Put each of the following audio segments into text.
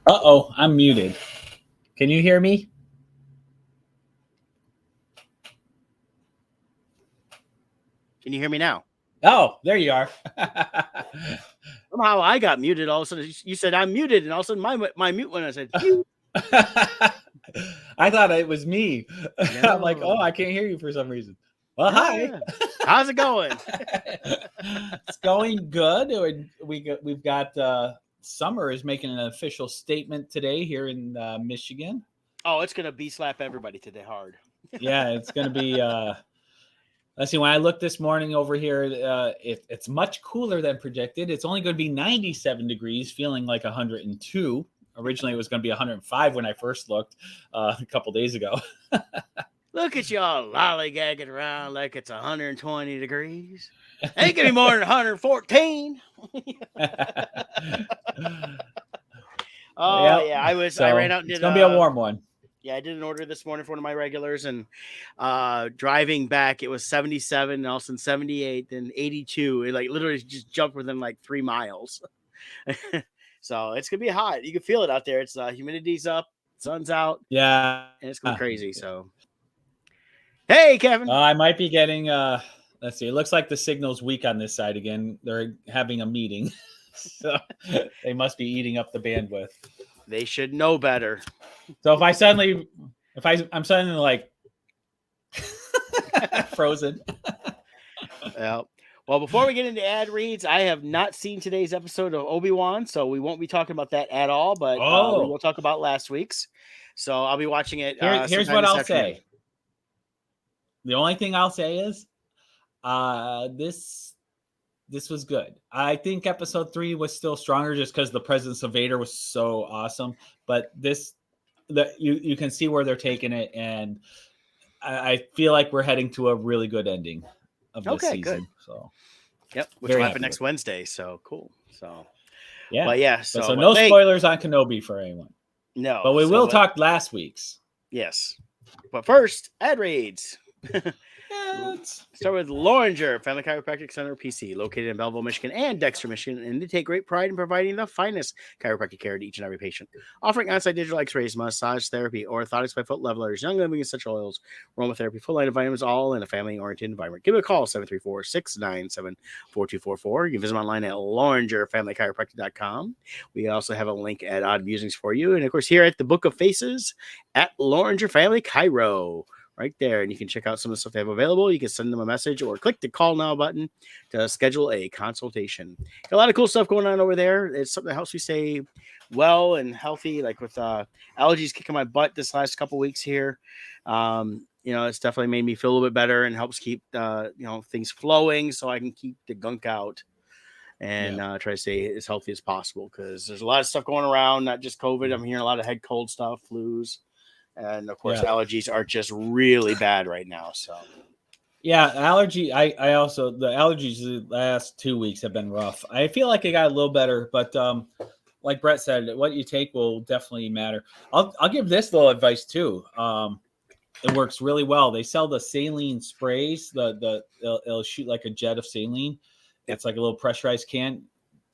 Uh-oh, I'm muted. Can you hear me? Can you hear me now? Oh, there you are. Somehow I got muted. All of a sudden, you said I'm muted, and all of a sudden my mute went. I said mute. I thought it was me. I'm like, oh, No. I can't hear you for some reason. Well, hi. Ah, how's it going? It's going good. We've got summer is making an official statement today here in Michigan. Oh, it's gonna bee slap everybody today hard. Yeah, it's going to be. Let's see. When I looked this morning over here, it's much cooler than projected. It's only going to be 97 degrees, feeling like 102. Originally, it was going to be 105 when I first looked a couple days ago. Look at y'all lollygagging around like it's 120 degrees. Ain't gonna be more than 114. Oh Yep. yeah, I ran So out and it's did going to be a warm one. yeah, I did an order this morning for one of my regulars, and driving back it was 77, and all of a sudden 78, then 82. It like literally just jumped within like 3 miles. So it's gonna be hot. You can feel it out there. It's humidity's up, sun's out, Yeah. and it's gonna be crazy. So hey, Kevin. I might be getting. Let's see. It looks like the signal's weak on this side again. They're having a meeting, so they must be eating up the bandwidth. They should know better. So I'm suddenly like frozen. Well, before we get into ad reads, I have not seen today's episode of Obi-Wan, so we won't be talking about that at all. But we will talk about last week's. So I'll be watching it. Here's what I'll say. The only thing I'll say is, this was good. I think episode 3 was still stronger just because the presence of Vader was so awesome. But you can see where they're taking it, and I feel like we're heading to a really good ending of this season. Good. So, yep, which will happen next Wednesday. So cool. So yeah, but yeah. So no spoilers on Kenobi for anyone. No, but we will talk last week's. Yes, but first, ad reads. Start with Loringer Family Chiropractic Center PC, located in Belleville, Michigan and Dexter, Michigan, and they take great pride in providing the finest chiropractic care to each and every patient. Offering on-site digital x-rays, massage therapy, orthotics by foot levelers, young living essential oils, aromatherapy, full line of vitamins, all in a family-oriented environment. Give it a call, 734-697-4244. You can visit them online at LoringerFamilyChiropractic.com. We also have a link at Odd Musings for you. And of course, here at the Book of Faces at Loringer Family Chiro. Right there, and you can check out some of the stuff they have available. You can send them a message or click the call now button to schedule a consultation. Got a lot of cool stuff going on over there. It's something that helps you stay well and healthy, like with allergies kicking my butt this last couple weeks here. It's definitely made me feel a little bit better and helps keep things flowing so I can keep the gunk out and try to stay as healthy as possible, because there's a lot of stuff going around, not just COVID. I'm hearing a lot of head cold stuff, flus. And of course, allergies are just really bad right now. So, yeah, allergy. I also, the allergies the last 2 weeks have been rough. I feel like it got a little better, but like Brett said, what you take will definitely matter. I'll give this little advice too. It works really well. They sell the saline sprays. It'll shoot like a jet of saline. It's like a little pressurized can.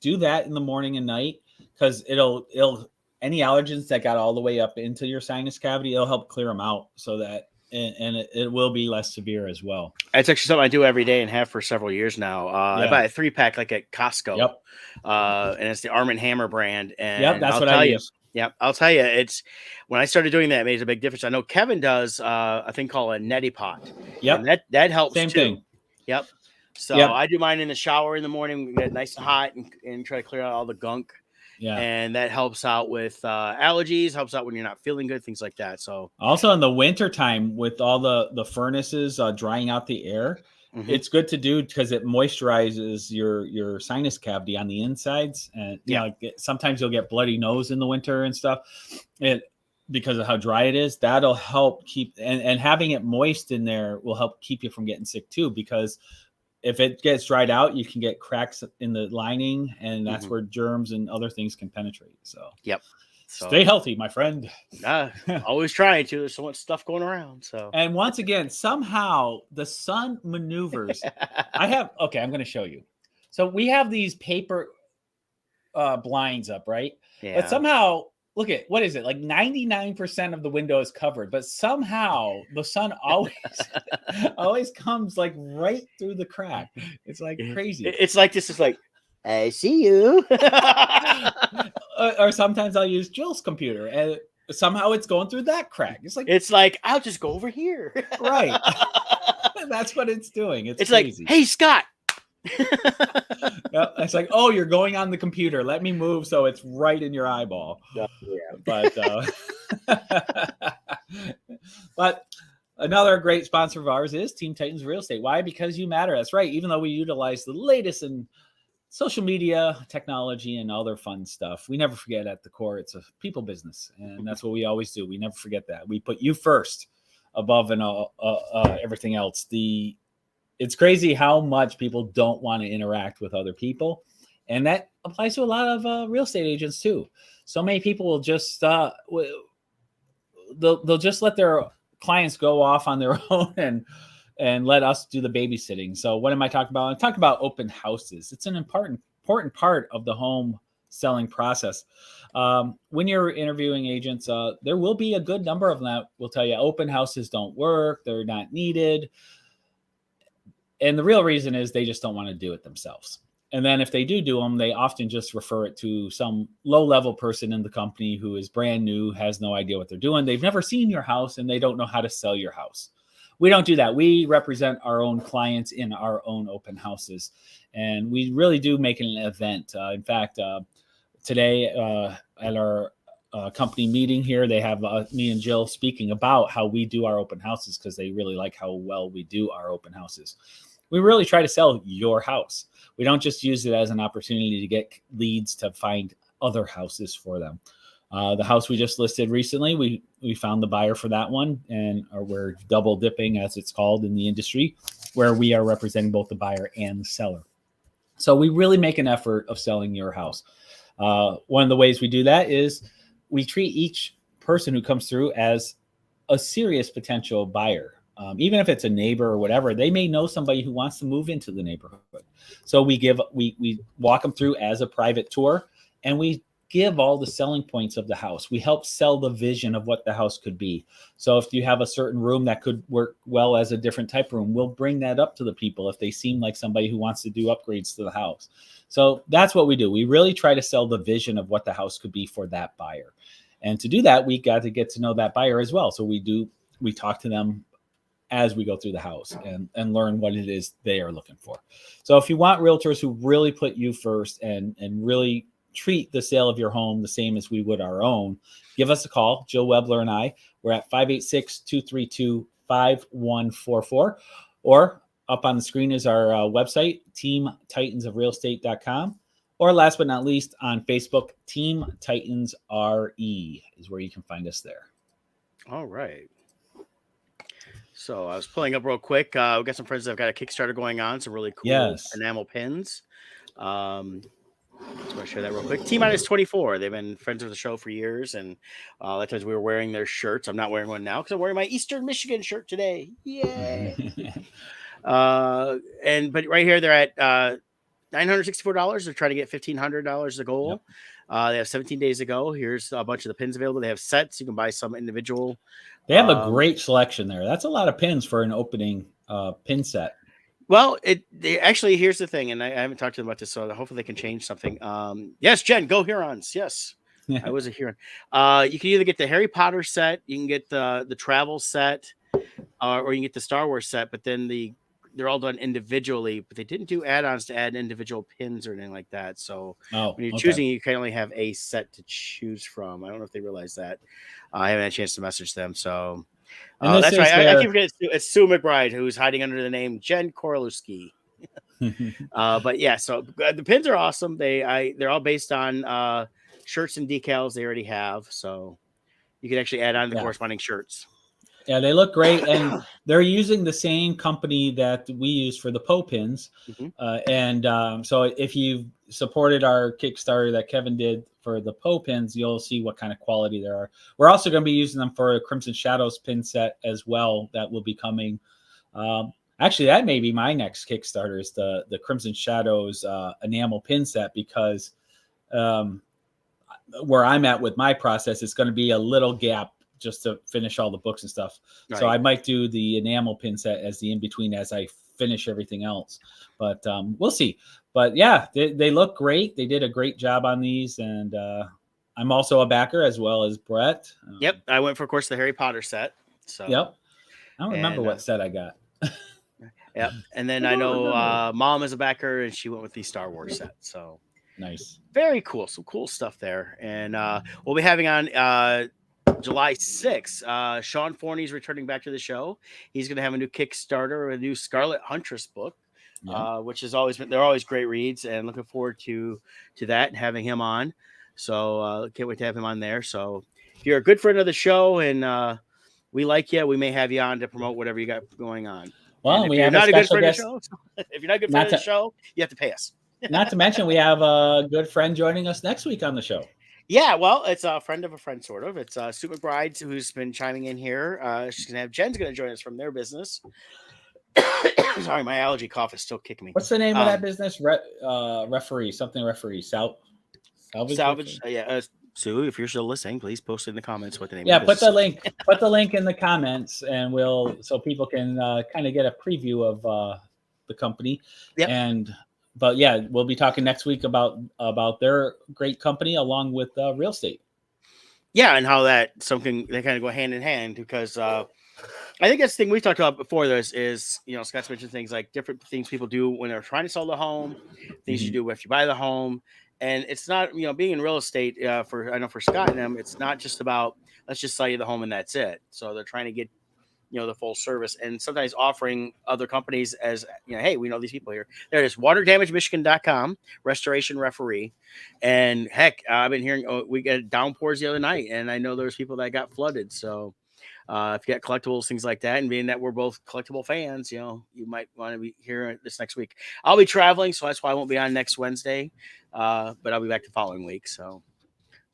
Do that in the morning and night, because it'll any allergens that got all the way up into your sinus cavity, it'll help clear them out, so that and it will be less severe as well. It's actually something I do every day and have for several years now. I buy a 3-pack like at Costco. Yep. And it's the Arm & Hammer brand. And that's what I use. Yep, I'll tell you, it's when I started doing that, it made a big difference. I know Kevin does a thing called a neti pot. Yep, and that helps Same too. thing. Yep. So I do mine in the shower in the morning, get it nice and hot, and try to clear out all the gunk. Yeah, and that helps out with allergies, helps out when you're not feeling good, things like that. So also in the winter time, with all the furnaces drying out the air, it's good to do because it moisturizes your sinus cavity on the insides. And sometimes you'll get bloody nose in the winter and stuff, because of how dry it is. That'll help keep, and having it moist in there will help keep you from getting sick too, because if it gets dried out, you can get cracks in the lining, and that's where germs and other things can penetrate. So, stay healthy, my friend. Always trying to. There's so much stuff going around. So, and once again, somehow the sun maneuvers. I'm going to show you. So we have these paper blinds up, right? Yeah. But somehow look at what is it? Like 99% of the window is covered, but somehow the sun always comes like right through the crack. It's like crazy. It's like this is like, I see you. Or sometimes I'll use Jill's computer and somehow it's going through that crack. It's like I'll just go over here. Right. That's what it's doing. It's crazy. Like, hey, Scott. It's like, oh, you're going on the computer. Let me move so it's right in your eyeball. Yeah. But but another great sponsor of ours is Team Titans Real Estate. Why? Because you matter. That's right. Even though we utilize the latest in social media, technology, and all their fun stuff, we never forget at the core it's a people business, and that's what we always do. We never forget that. We put you first above and everything else. It's crazy how much people don't want to interact with other people. And that applies to a lot of real estate agents too. So many people will just, they'll just let their clients go off on their own and let us do the babysitting. So what am I talking about? I'm talking about open houses. It's an important part of the home selling process. When you're interviewing agents, there will be a good number of them that will tell you open houses don't work. They're not needed. And the real reason is they just don't want to do it themselves. And then if they do them, they often just refer it to some low-level person in the company who is brand new, has no idea what they're doing. They've never seen your house, and they don't know how to sell your house. We don't do that. We represent our own clients in our own open houses. And we really do make it an event. In fact, today at our company meeting here, they have me and Jill speaking about how we do our open houses because they really like how well we do our open houses. We really try to sell your house. We don't just use it as an opportunity to get leads to find other houses for them. The house we just listed recently, we found the buyer for that one, and we're double dipping, as it's called in the industry, where we are representing both the buyer and the seller. So we really make an effort of selling your house. One of the ways we do that is we treat each person who comes through as a serious potential buyer. Even if it's a neighbor or whatever, they may know somebody who wants to move into the neighborhood. So we walk them through as a private tour, and we give all the selling points of the house. We help sell the vision of what the house could be. So if you have a certain room that could work well as a different type of room, we'll bring that up to the people if they seem like somebody who wants to do upgrades to the house. So that's what we do. We really try to sell the vision of what the house could be for that buyer. And to do that, we got to get to know that buyer as well. So we talk to them as we go through the house and learn what it is they are looking for. So if you want realtors who really put you first and really treat the sale of your home the same as we would our own, give us a call. Jill Webler and I, we're at 586-232-5144, or up on the screen is our website, teamtitansofrealestate.com, or last but not least on Facebook, Team Titans RE is where you can find us there. All right. So I was pulling up real quick. We got some friends that have got a Kickstarter going on, some really cool enamel pins. So I'm going to share that real quick. T-minus 24. They've been friends of the show for years, and a lot of times we were wearing their shirts. I'm not wearing one now because I'm wearing my Eastern Michigan shirt today. Yay! But right here they're at $964. They're trying to get $1,500 as a goal. Yep. They have 17 days to go. Here's a bunch of the pins available. They have sets. You can buy some individual. They have a great selection there. That's a lot of pins for an opening pin set. Well, actually, here's the thing, and I haven't talked to them about this, so hopefully they can change something. Yes, Jen, go Hurons. Yes, I was a Huron. You can either get the Harry Potter set, you can get the travel set, or you can get the Star Wars set, but then they're all done individually, but they didn't do add-ons to add individual pins or anything like that. So when you're choosing, you can only have a set to choose from. I don't know if they realize that. I haven't had a chance to message them. So that's right. I keep forgetting it's Sue McBride, who's hiding under the name Jen Korlewski. But yeah, so the pins are awesome. They're all based on shirts and decals they already have. So you can actually add on the corresponding shirts. Yeah, they look great, and they're using the same company that we use for the Poe pins. Mm-hmm. So if you've supported our Kickstarter that Kevin did for the Poe pins, you'll see what kind of quality there are. We're also going to be using them for a Crimson Shadows pin set as well that will be coming. Actually, that may be my next Kickstarter is the Crimson Shadows enamel pin set, because where I'm at with my process, it's going to be a little gap just to finish all the books and stuff. Right. So I might do the enamel pin set as the in between as I finish everything else. But we'll see. But yeah, they look great. They did a great job on these, and I'm also a backer as well as Brett. Yep, I went for, of course, the Harry Potter set. So Yep. I don't remember what set I got. Yep, and then I know Mom is a backer, and she went with the Star Wars set. So nice. Very cool. Some cool stuff there. And we'll be having on July 6th. Sean Forney's returning back to the show. He's going to have a new Kickstarter, a new Scarlet Huntress book, which has always been, they're always great reads, and looking forward to that and having him on. So can't wait to have him on there. So if you're a good friend of the show and we like you, we may have you on to promote whatever you got going on. Well, if you're not a good friend of the show, if you're not a good friend of the show, you have to pay us. Not to mention, we have a good friend joining us next week on the show. Yeah, well, it's a friend of a friend, sort of. It's Sue McBride, who's been chiming in here. She's going to have Jen's going to join us from their business. Sorry, my allergy cough is still kicking me. What's the name of that business? Referee, something referee. Salvage? Yeah. Sue, if you're still listening, please post in the comments what the name is. Yeah, put the link in the comments, and so people can kind of get a preview of the company. Yep. But yeah, we'll be talking next week about their great company along with real estate. Yeah, and how they kind of go hand in hand, because I think that's the thing we talked about before. This is, Scott's mentioned things like different things people do when they're trying to sell the home, things you do if you buy the home, and it's not being in real estate for Scott and them. It's not just about let's just sell you the home and that's it. So they're trying to get the full service, and sometimes offering other companies as, hey, we know these people here. There it is, waterdamagemichigan.com, restoration referee. And heck, I've been hearing, we got downpours the other night, and I know there's people that got flooded. So if you got collectibles, things like that, and being that we're both collectible fans, you might want to be here this next week. I'll be traveling, so that's why I won't be on next Wednesday, but I'll be back the following week. So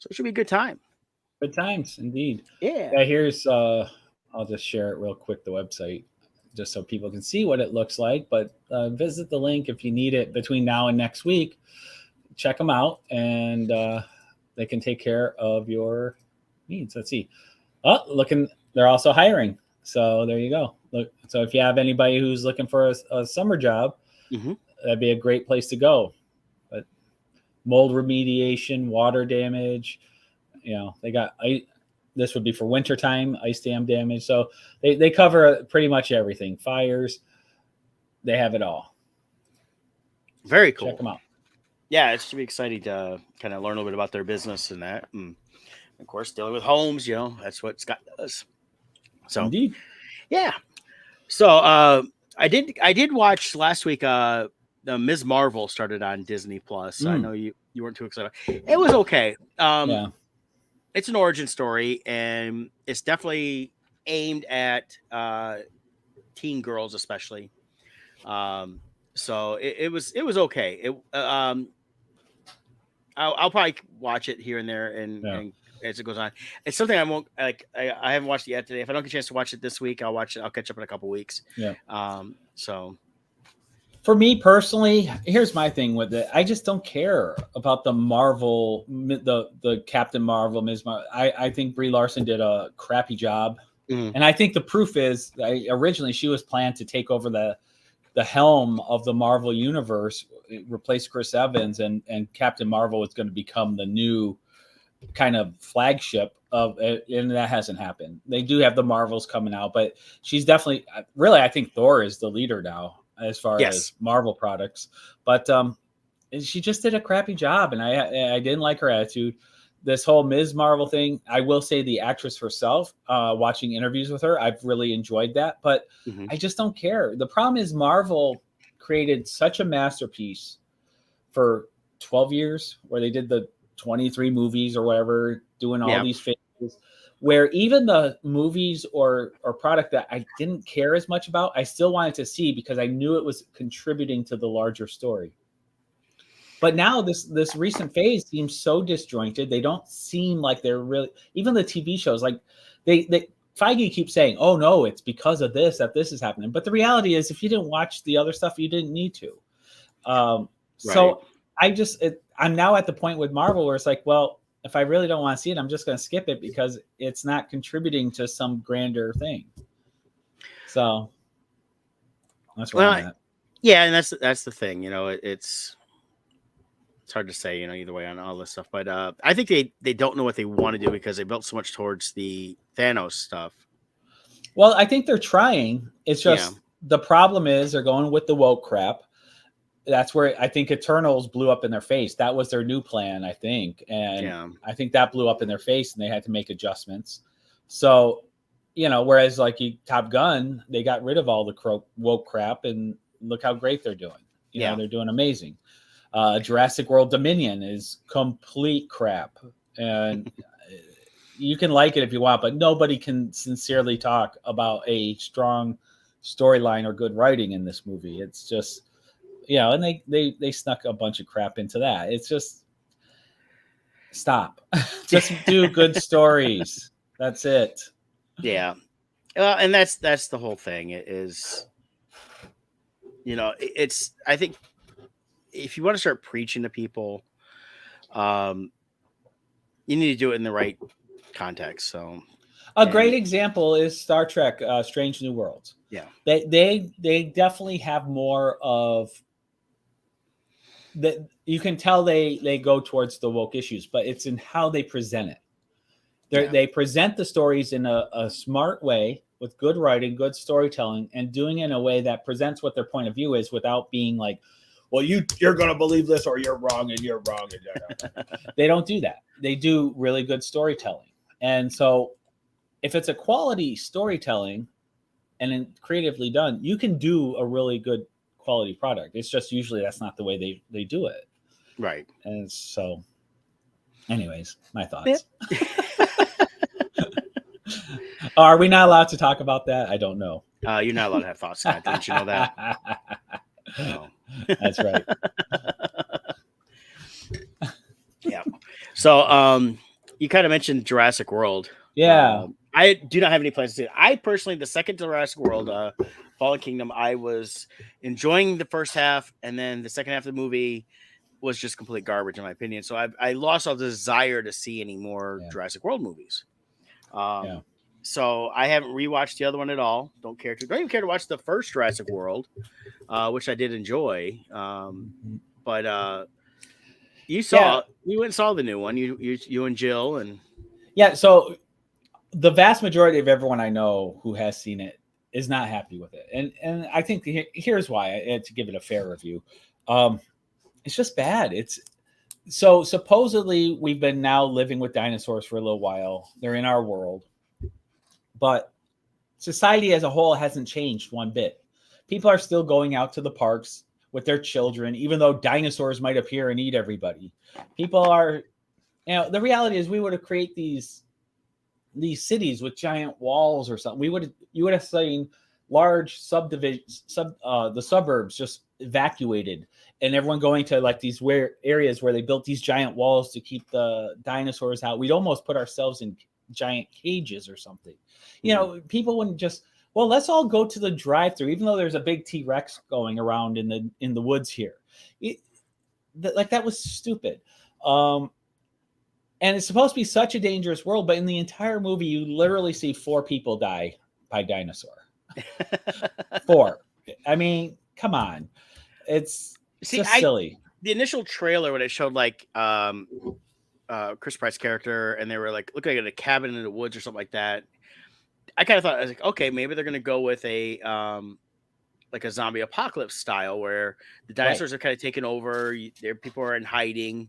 it should be a good time. Good times, indeed. Yeah. Here's I'll just share it real quick, the website, just so people can see what it looks like. But visit the link if you need it between now and next week. Check them out, and they can take care of your needs. Let's see. They're also hiring. So there you go. Look, so if you have anybody who's looking for a summer job, that'd be a great place to go. But mold remediation, water damage, they got this would be for wintertime, ice dam damage. So they cover pretty much everything. Fires, they have it all. Very cool. Check them out. Yeah, it should be exciting to kind of learn a little bit about their business and that. And of course, dealing with homes, that's what Scott does. So, indeed. Yeah. So I did watch last week. The Ms. Marvel started on Disney Plus. I know you weren't too excited. It was okay. Yeah. It's an origin story, and it's definitely aimed at teen girls, especially. So it was okay. I'll probably watch it here and there, and as it goes on. It's something I won't like. I haven't watched it yet today. If I don't get a chance to watch it this week, I'll watch it. I'll catch up in a couple weeks. Yeah. So. For me personally, here's my thing with it. I just don't care about the Marvel, the Captain Marvel, Ms. Marvel. I think Brie Larson did a crappy job. And I think the proof is originally she was planned to take over the helm of the Marvel universe, replace Chris Evans, and Captain Marvel was going to become the new kind of flagship of it, and that hasn't happened. They do have the Marvels coming out, but she's definitely, really, I think Thor is the leader now as far as Marvel products, but she just did a crappy job, and I didn't like her attitude. This whole Ms. Marvel thing, I will say the actress herself, watching interviews with her, I've really enjoyed that, but I just don't care. The problem is Marvel created such a masterpiece for 12 years where they did the 23 movies or whatever, doing all these phases, where even the movies or product that I didn't care as much about, I still wanted to see because I knew it was contributing to the larger story. But now this recent phase seems so disjointed. They don't seem like they're really, even the TV shows, like they Feige keeps saying, oh no, it's because of this that this is happening. But the reality is, if you didn't watch the other stuff, you didn't need to. So I'm now at the point with Marvel where it's like, well, if I really don't want to see it, I'm just going to skip it because it's not contributing to some grander thing. So that's where I'm at. Yeah, and that's the thing. It's hard to say, either way on all this stuff. But I think they don't know what they want to do because they built so much towards the Thanos stuff. Well, I think they're trying. It's just the problem is they're going with the woke crap. That's where I think Eternals blew up in their face. That was their new plan, I think. And I think that blew up in their face and they had to make adjustments. So, whereas like Top Gun, they got rid of all the woke crap and look how great they're doing. They're doing amazing. Jurassic World Dominion is complete crap. And you can like it if you want, but nobody can sincerely talk about a strong storyline or good writing in this movie. It's just, and they snuck a bunch of crap into that. It's just stop. Just do good stories. That's it. Yeah. And that's the whole thing. It is, it's, I think if you want to start preaching to people, you need to do it in the right context. So a great example is Star Trek, Strange New Worlds. Yeah. They definitely have more of that. You can tell they go towards the woke issues, but it's in how they present it. They present the stories in a smart way with good writing, good storytelling, and doing it in a way that presents what their point of view is without being like, well, you're going to believe this or you're wrong and you're wrong. They don't do that. They do really good storytelling. And so if it's a quality storytelling and creatively done, you can do a really good quality product. It's just usually that's not the way they do it. Right. And so anyways, my thoughts. Are we not allowed to talk about that? I don't know. You're not allowed to have thoughts, Scott. Didn't you know that? No. That's right. Yeah. So you kind of mentioned Jurassic World. Yeah. I do not have any plans to see it. I personally, the second Jurassic World, Fallen Kingdom, I was enjoying the first half, and then the second half of the movie was just complete garbage in my opinion. So I lost all the desire to see any more Jurassic World movies. So I haven't rewatched the other one at all. Don't even care to watch the first Jurassic World, which I did enjoy. But you went and saw the new one. You and Jill and so the vast majority of everyone I know who has seen it is not happy with it, and I think here's why. To give it a fair review, it's just bad. It's so supposedly we've been now living with dinosaurs for a little while. They're in our world. But society as a whole hasn't changed one bit. People are still going out to the parks with their children, even though dinosaurs might appear and eat everybody. People are, the reality is we would have created these cities with giant walls or something. You would have seen large subdivisions, the suburbs just evacuated, and everyone going to like these areas where they built these giant walls to keep the dinosaurs out. We'd almost put ourselves in giant cages or something. People wouldn't just, well, let's all go to the drive-thru, even though there's a big T-Rex going around in the woods here. That was stupid. And it's supposed to be such a dangerous world, but in the entire movie, you literally see 4 people die by dinosaur. 4. I mean, come on. It's just silly. The initial trailer when it showed like Chris Pratt's character, and they were like looking at a cabin in the woods or something like that. I kind of thought, I was like, okay, maybe they're going to go with a like a zombie apocalypse style where the dinosaurs are kind of taking over. People are in hiding.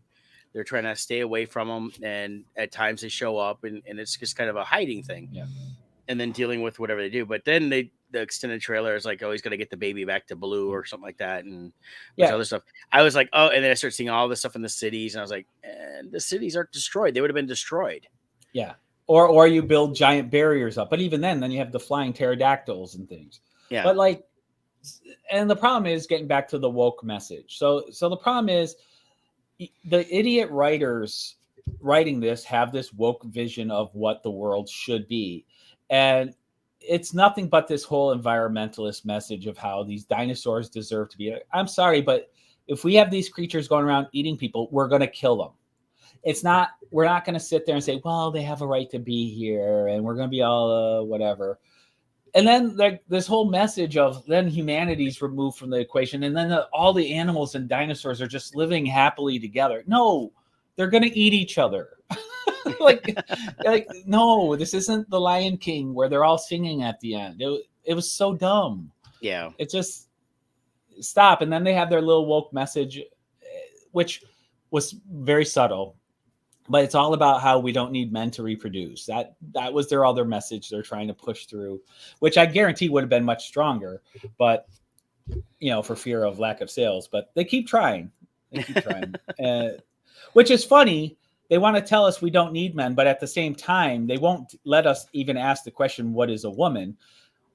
They're trying to stay away from them, and at times they show up, and it's just kind of a hiding thing. Yeah. And then dealing with whatever they do. But then the extended trailer is like, oh, he's going to get the baby back to Blue or something like that, and other stuff. I was like, oh, and then I started seeing all this stuff in the cities, and I was like, the cities aren't destroyed. They would have been destroyed. Yeah. Or you build giant barriers up. But even then you have the flying pterodactyls and things. Yeah. But and the problem is getting back to the woke message. So the problem is the idiot writers writing this have this woke vision of what the world should be. And it's nothing but this whole environmentalist message of how these dinosaurs deserve to be. I'm sorry, but if we have these creatures going around eating people, we're going to kill them. it's not. We're not going to sit there and say, well, they have a right to be here, and we're going to be all whatever. And then this whole message of then humanity's removed from the equation, and then all the animals and dinosaurs are just living happily together. No, they're going to eat each other. like no, this isn't the Lion King where they're all singing at the end. It was so dumb. Yeah. It just stop. And then they have their little woke message, which was very subtle, but it's all about how we don't need men to reproduce. That was their other message they're trying to push through, which I guarantee would have been much stronger, but for fear of lack of sales. But they keep trying. Which is funny. They want to tell us we don't need men, but at the same time, they won't let us even ask the question, what is a woman?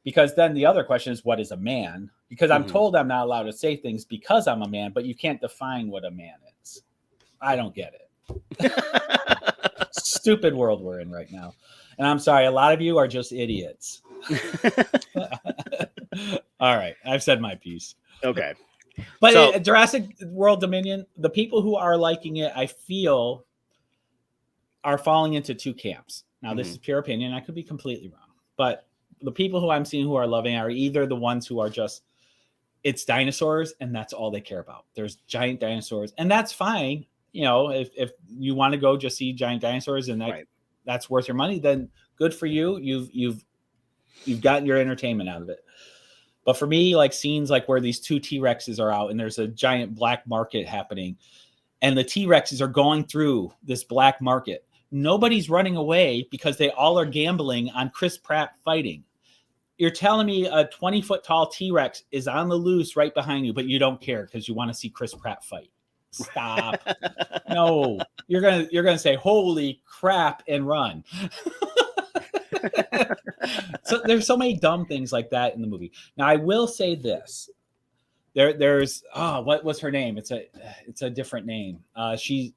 Because then the other question is, what is a man? Because I'm told I'm not allowed to say things because I'm a man, but you can't define what a man is. I don't get it. Stupid world we're in right now. And I'm sorry, a lot of you are just idiots. All right, I've said my piece. Okay. But Jurassic World Dominion, the people who are liking it, I feel, are falling into two camps. Now, this is pure opinion. I could be completely wrong. But the people who I'm seeing who are loving are either the ones who are just, it's dinosaurs, and that's all they care about. There's giant dinosaurs, and that's fine. If you want to go just see giant dinosaurs and that's worth your money, then good for you. You've gotten your entertainment out of it. But for me, like scenes like where these two T-Rexes are out and there's a giant black market happening and the T-Rexes are going through this black market. Nobody's running away because they all are gambling on Chris Pratt fighting. You're telling me a 20-foot tall T-Rex is on the loose right behind you, but you don't care because you want to see Chris Pratt fight. Stop. No, you're gonna say, holy crap, and run. So there's so many dumb things like that in the movie. Now I will say this. There's what was her name? It's a different name. She's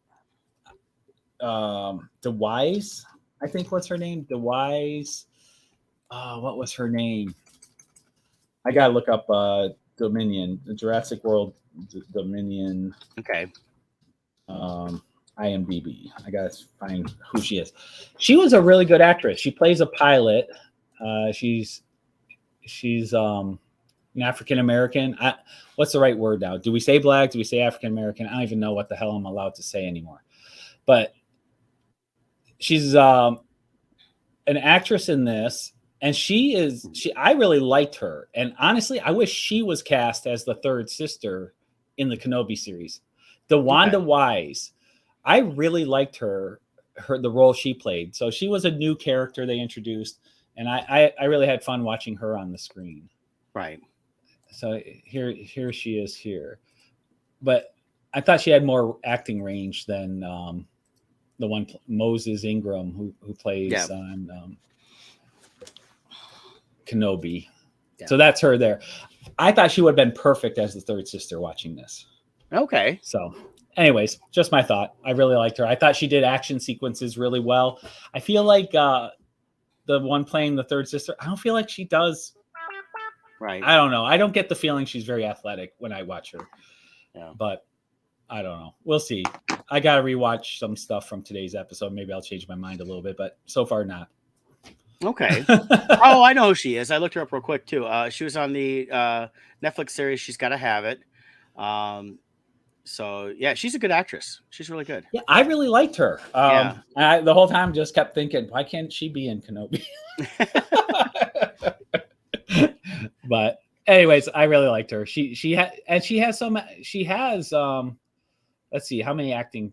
DeWise, I think. What's her name? DeWise. What was her name? I gotta look up Dominion, the Jurassic World Dominion. Okay. IMDb. I gotta find who she is. She was a really good actress. She plays a pilot. She's an African American. What's the right word now? Do we say black? Do we say African American? I don't even know what the hell I'm allowed to say anymore. But she's an actress in this, and I really liked her. And honestly, I wish she was cast as the third sister in the Kenobi series. DeWanda Wise. I really liked the role she played. So she was a new character they introduced, and I really had fun watching her on the screen. Right. So here she is here. But I thought she had more acting range than the one Moses Ingram who plays on Kenobi. Yeah. So that's her there. I thought she would have been perfect as the third sister watching this. Okay. So anyways, just my thought. I really liked her. I thought she did action sequences really well. I feel like the one playing the third sister, I don't feel like she does. Right. I don't know. I don't get the feeling she's very athletic when I watch her. Yeah. But I don't know. We'll see. I got to rewatch some stuff from today's episode. Maybe I'll change my mind a little bit, but so far not. Okay. Oh, I know who she is. I looked her up real quick too. She was on the Netflix series She's Gotta Have It. So yeah, she's a good actress. She's really good. Yeah, I really liked her. I the whole time just kept thinking, why can't she be in Kenobi? But anyways, I really liked her. She has let's see how many acting.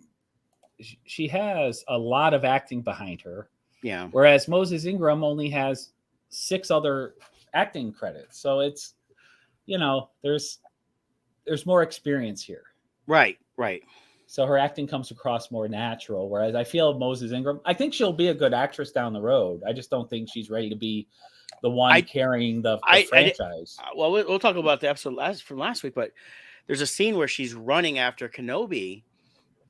She has a lot of acting behind her. Yeah. Whereas Moses Ingram only has 6 other acting credits. So it's, there's more experience here. Right. So her acting comes across more natural. Whereas I feel Moses Ingram, I think she'll be a good actress down the road. I just don't think she's ready to be the one carrying the franchise. Well, we'll talk about the episode from last week, but there's a scene where she's running after Kenobi,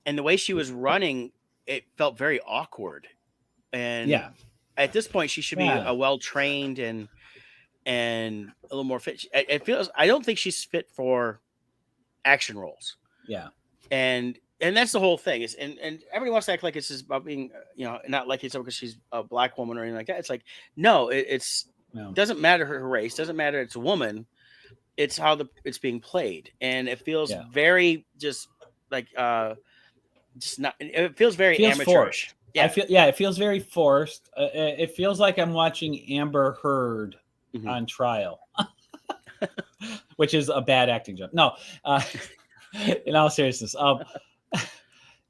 and the way she was running, it felt very awkward. And at this point, she should be a well-trained and a little more fit. It feels. I don't think she's fit for action roles. Yeah. And And that's the whole thing is, and everybody wants to act like it's just about being, not like it's because she's a black woman or anything like that. It's like, no, it's No. doesn't matter her race, doesn't matter it's a woman. It's how it's being played, and it feels very just like just not. It feels very amateurish. Forced. Yeah, it feels very forced. It feels like I'm watching Amber Heard on trial, which is a bad acting job. No, in all seriousness,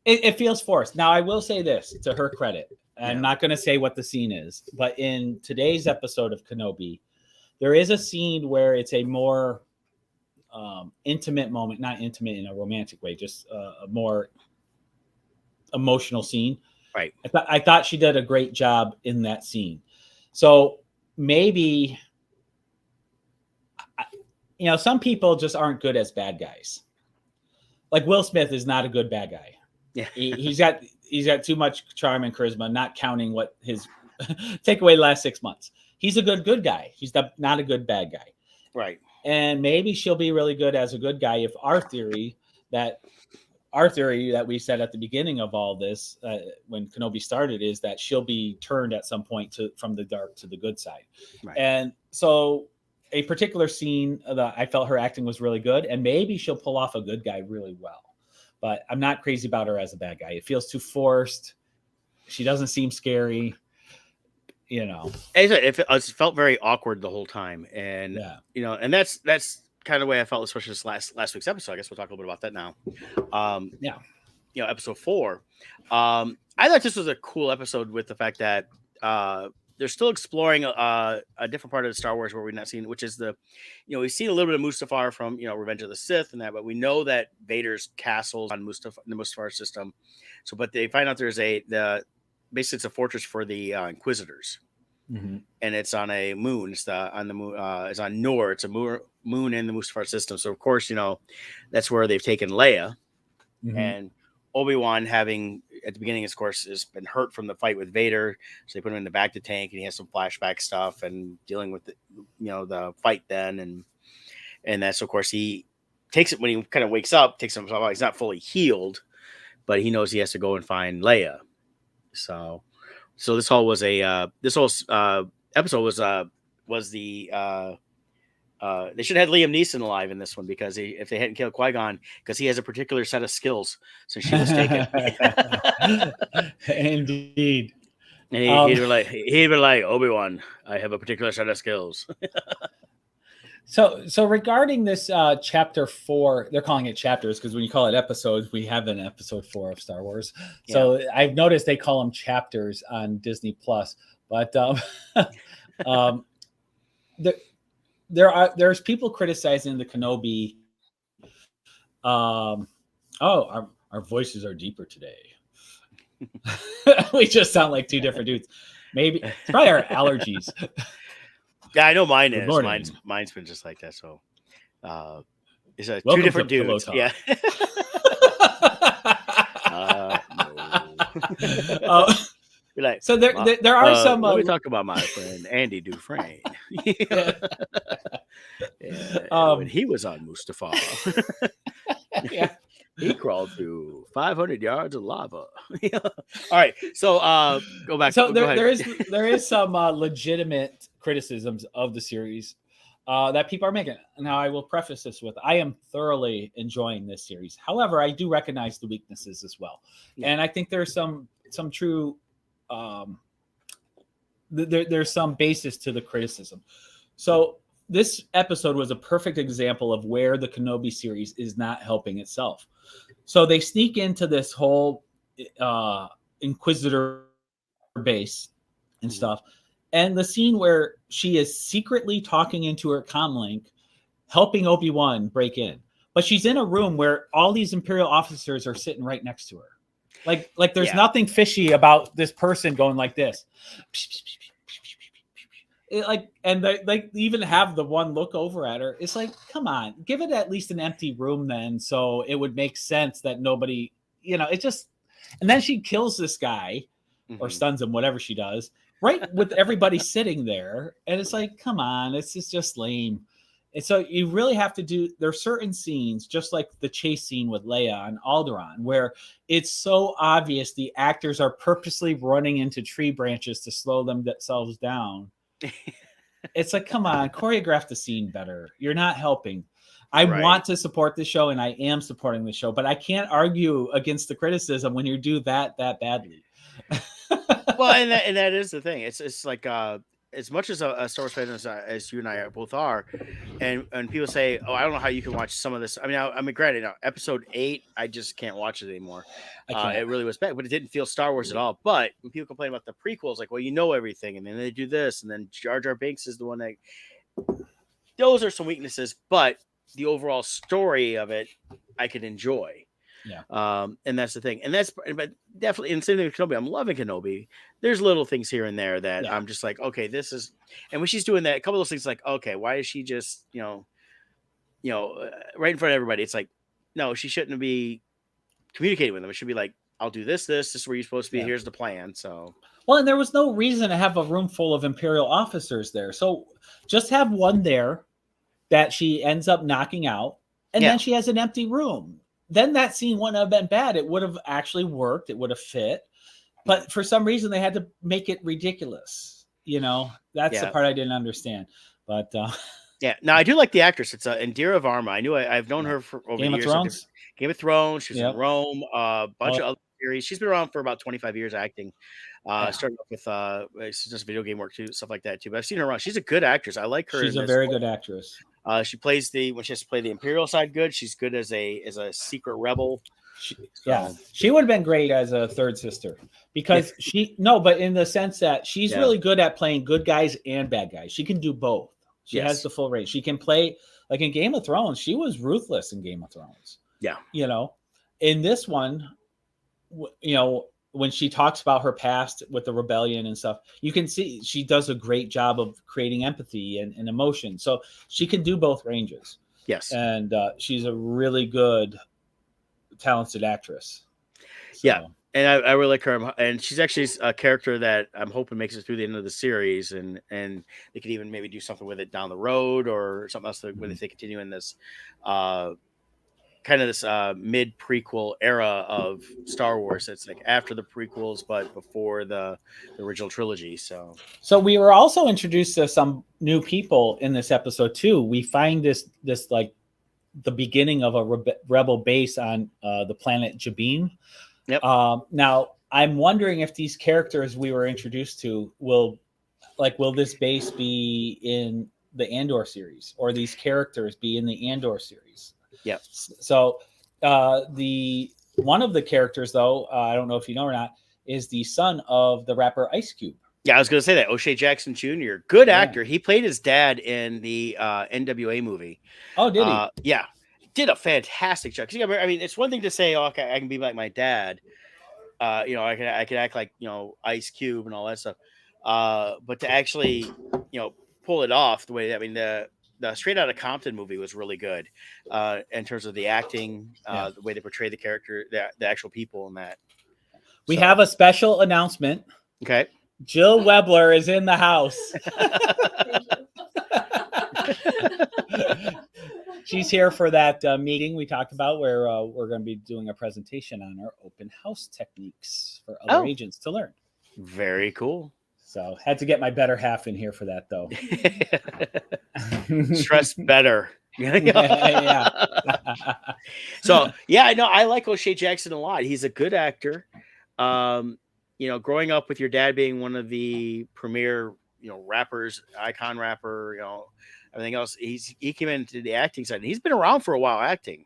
it feels forced. Now, I will say this to her credit. I'm not going to say what the scene is, but in today's episode of Kenobi, there is a scene where it's a more intimate moment, not intimate in a romantic way, just a more emotional scene. Right. I thought she did a great job in that scene. So maybe, some people just aren't good as bad guys. Like Will Smith is not a good bad guy. Yeah. He's got too much charm and charisma, not counting what his take away the last 6 months. He's a good guy. He's not a good bad guy. Right. And maybe she'll be really good as a good guy if our theory that we said at the beginning of all this, when Kenobi started, is that she'll be turned at some point from the dark to the good side. Right. And so a particular scene that I felt her acting was really good, and maybe she'll pull off a good guy really well. But I'm not crazy about her as a bad guy. It feels too forced. She doesn't seem scary. It felt very awkward the whole time, and and that's kind of the way I felt, especially this last week's episode. I guess we'll talk a little bit about that now. Episode 4. I thought this was a cool episode with the fact that they're still exploring a different part of the Star Wars where we've not seen, which is we've seen a little bit of Mustafar from Revenge of the Sith and that, but we know that Vader's castle's on the Mustafar system. So, but they find out there's basically it's a fortress for the Inquisitors, and it's on a moon. It's on the moon. It's on Nor. It's a moon in the Mustafar system. So of course, that's where they've taken Leia, and Obi-Wan, having at the beginning, of course, has been hurt from the fight with Vader. So they put him in the back of the tank, and he has some flashback stuff and dealing with the fight then, and that's, of course, he takes it when he kind of wakes up, takes himself out. He's not fully healed, but he knows he has to go and find Leia. So this whole episode was the they should have had Liam Neeson alive in this one, because if they hadn't killed Qui-Gon, because he has a particular set of skills since she was taken. Indeed. And he'd be like, Obi-Wan, I have a particular set of skills. So regarding this chapter 4, they're calling it chapters because when you call it episodes, we have an episode 4 of Star Wars. So I've noticed they call them chapters on Disney Plus, but there's people criticizing the Kenobi. Our voices are deeper today. We just sound like two different dudes. Maybe it's probably our allergies. Yeah, I know mine is. Mine's been just like that. So, it's two different dudes. Yeah. No. Like, so there are some. Let me talk about my friend Andy Dufresne. When he was on Mustafar, he crawled through 500 yards of lava. All right, so go back. So go there is some legitimate criticisms of the series that people are making. Now, I will preface this with, I am thoroughly enjoying this series. However, I do recognize the weaknesses as well, and I think there's some true. There's some basis to the criticism. So this episode was a perfect example of where the Kenobi series is not helping itself. So they sneak into this whole Inquisitor base and stuff. And the scene where she is secretly talking into her comlink, helping Obi-Wan break in. But she's in a room where all these Imperial officers are sitting right next to her. Like there's nothing fishy about this person going like this. And they even have the one look over at her. It's like, come on, give it at least an empty room then, so it would make sense that nobody, it just. And then she kills this guy or stuns him, whatever she does, right with everybody sitting there, and it's like, come on, it's just lame. And so you really have to do, there are certain scenes, just like the chase scene with Leia on Alderaan, where it's so obvious the actors are purposely running into tree branches to slow themselves down. It's like, come on, choreograph the scene better. You're not helping. I want to support the show, and I am supporting the show, but I can't argue against the criticism when you do that badly. Well, and that is the thing. It's like as much as a Star Wars fan as you and I both are, and people say, "Oh, I don't know how you can watch some of this." I mean, granted, episode 8, I just can't watch it anymore. It really was bad, but it didn't feel Star Wars at all. But when people complain about the prequels, like, well, you know everything, and then they do this, and then Jar Jar Binks is the one that. Those are some weaknesses, but the overall story of it, I could enjoy. Yeah. And that's the thing. And but definitely, and same thing with Kenobi. I'm loving Kenobi. There's little things here and there that I'm just like, okay, this is, and when she's doing that, a couple of those things like, okay, why is she just, right in front of everybody? It's like, no, she shouldn't be communicating with them. It should be like, I'll do this is where you're supposed to be. Here's the plan. So, well, and there was no reason to have a room full of Imperial officers there. So just have one there that she ends up knocking out, and then she has an empty room. Then that scene wouldn't have been bad. It would have actually worked. It would have fit. But for some reason, they had to make it ridiculous. That's the part I didn't understand. But now I do like the actress. It's Indira Varma. I've known her for over Game the years. Of Thrones? Game of Thrones. She's in Rome. A bunch of other series. She's been around for about 25 years acting. Starting off with just video game work too, stuff like that too. But I've seen her around. She's a good actress. I like her. She's a very good actress. She plays when she has to play the Imperial side good. She's good as a secret rebel. She would have been great as a third sister because but in the sense that she's really good at playing good guys and bad guys. She can do both. She has the full range. She can play, like in Game of Thrones. She was ruthless in Game of Thrones. Yeah. In this one, when she talks about her past with the rebellion and stuff, you can see she does a great job of creating empathy and emotion. So she can do both ranges. Yes. And she's a really good, talented actress. So. Yeah. And I really like her. And she's actually a character that I'm hoping makes it through the end of the series. And they could even maybe do something with it down the road or something else where they continue in this kind of this mid prequel era of Star Wars. It's like after the prequels, but before the original trilogy. So we were also introduced to some new people in this episode too. We find this like the beginning of a rebel base on the planet Jabin. Yep. Now I'm wondering if these characters we were introduced to will this base be in the Andor series, or these characters be in the Andor series? Yeah. So the one of the characters, though, I don't know if you know or not, is the son of the rapper Ice Cube. Yeah, I was going to say that. O'Shea Jackson Jr., good actor. He played his dad in the NWA movie. Oh, did he? Yeah. Did a fantastic job. I mean, it's one thing to say, "Oh, okay, I can be like my dad." I can act like Ice Cube and all that stuff. But to actually pull it off the way the Straight Outta Compton movie was really good in terms of the acting, the way they portray the character, the actual people in that. We have a special announcement. Okay. Jill Webler is in the house. She's here for that meeting we talked about where we're going to be doing a presentation on our open house techniques for other agents to learn. Very cool. So had to get my better half in here for that, though. Stress better. Yeah. So, I know I like O'Shea Jackson a lot. He's a good actor. Growing up with your dad being one of the premier, rappers, icon rapper, everything else, he came into the acting side. And he's been around for a while acting.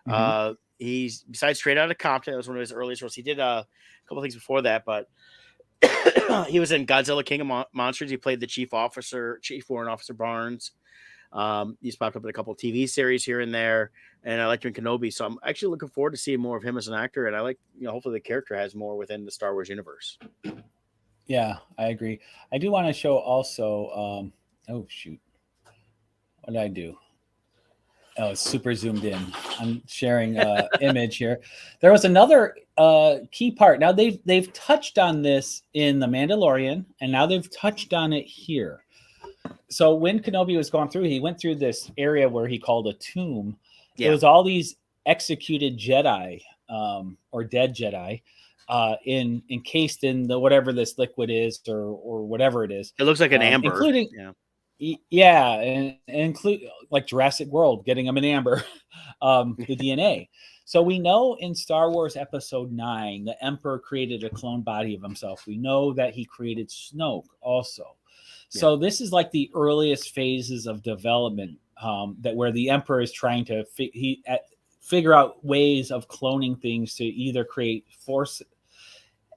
Mm-hmm. He's besides Straight Outta Compton, that was one of his earliest roles. He did a couple things before that, but he was in Godzilla King of Monsters. He played the Chief Warrant Officer Barnes. He's popped up in a couple of TV series here and there, and I liked him in Kenobi. So I'm actually looking forward to seeing more of him as an actor, and I like, hopefully the character has more within the Star Wars universe. Yeah, I agree. I do want to show also. Oh shoot, what did I do? Oh, it's super zoomed in. I'm sharing image here. There was another key part. Now they've touched on this in The Mandalorian, and now they've touched on it here. So when Kenobi was going through, he went through this area where he called a tomb. It Yeah. was all these executed Jedi or dead Jedi encased in the whatever this liquid is or whatever it is. It looks like an amber. Including Yeah. Yeah, and include like Jurassic World, getting them in amber, the DNA. So we know in Star Wars Episode 9, the Emperor created a clone body of himself. We know that he created Snoke also. So this is like the earliest phases of development that where the Emperor is trying to figure out ways of cloning things to either create force.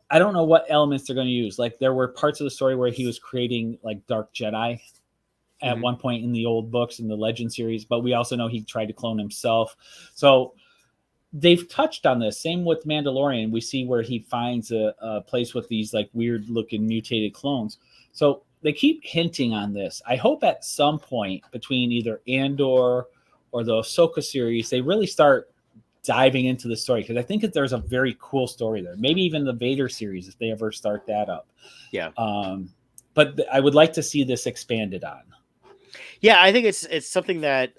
I don't know what elements they're going to use. Like there were parts of the story where he was creating like Dark Jedi at one point in the old books in the Legend series, but we also know he tried to clone himself. So they've touched on this. Same with Mandalorian. We see where he finds a place with these like weird looking mutated clones. So they keep hinting on this. I hope at some point between either Andor or the Ahsoka series, they really start diving into the story, because I think that there's a very cool story there. Maybe even the Vader series if they ever start that up. Yeah. But I would like to see this expanded on. Yeah, I think it's something that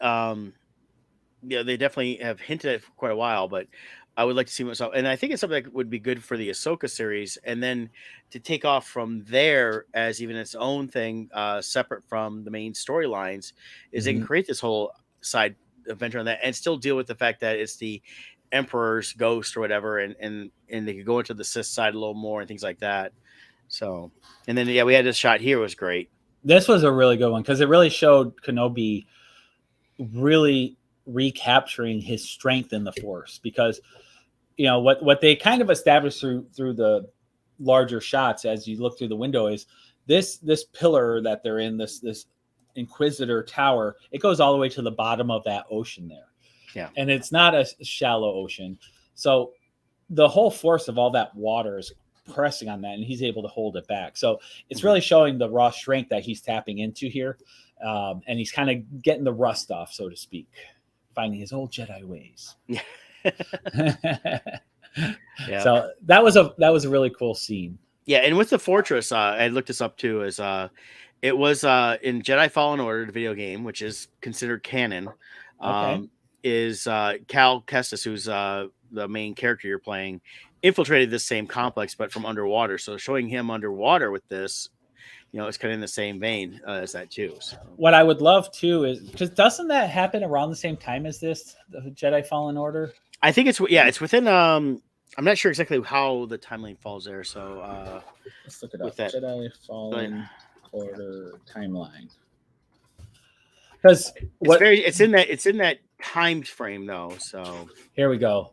they definitely have hinted at for quite a while, but I would like to see myself, and I think it's something that would be good for the Ahsoka series, and then to take off from there as even its own thing, separate from the main storylines, is they can create this whole side adventure on that, and still deal with the fact that it's the Emperor's ghost or whatever, and they could go into the Sith side a little more and things like that. So, and then we had this shot here, was great. This was a really good one because it really showed Kenobi really recapturing his strength in the Force, because what they kind of established through the larger shots as you look through the window is this pillar that they're in, this Inquisitor tower. It goes all the way to the bottom of that ocean there. Yeah. And it's not a shallow ocean. So the whole force of all that water is pressing on that, and he's able to hold it back. So it's really showing the raw strength that he's tapping into here. And he's kind of getting the rust off, so to speak, finding his old Jedi ways. So that was a really cool scene. Yeah, and with the fortress, I looked this up too. Is it was in Jedi Fallen Order, the video game, which is considered canon. Is Cal Kestis, who's the main character you're playing, infiltrated this same complex, but from underwater. So showing him underwater with this, it's kind of in the same vein as that too. So. What I would love too is, because doesn't that happen around the same time as this, the Jedi Fallen Order? I think it's within. I'm not sure exactly how the timeline falls there. So let's look it up. Jedi Fallen Order timeline. Because it's in that time frame though. So here we go.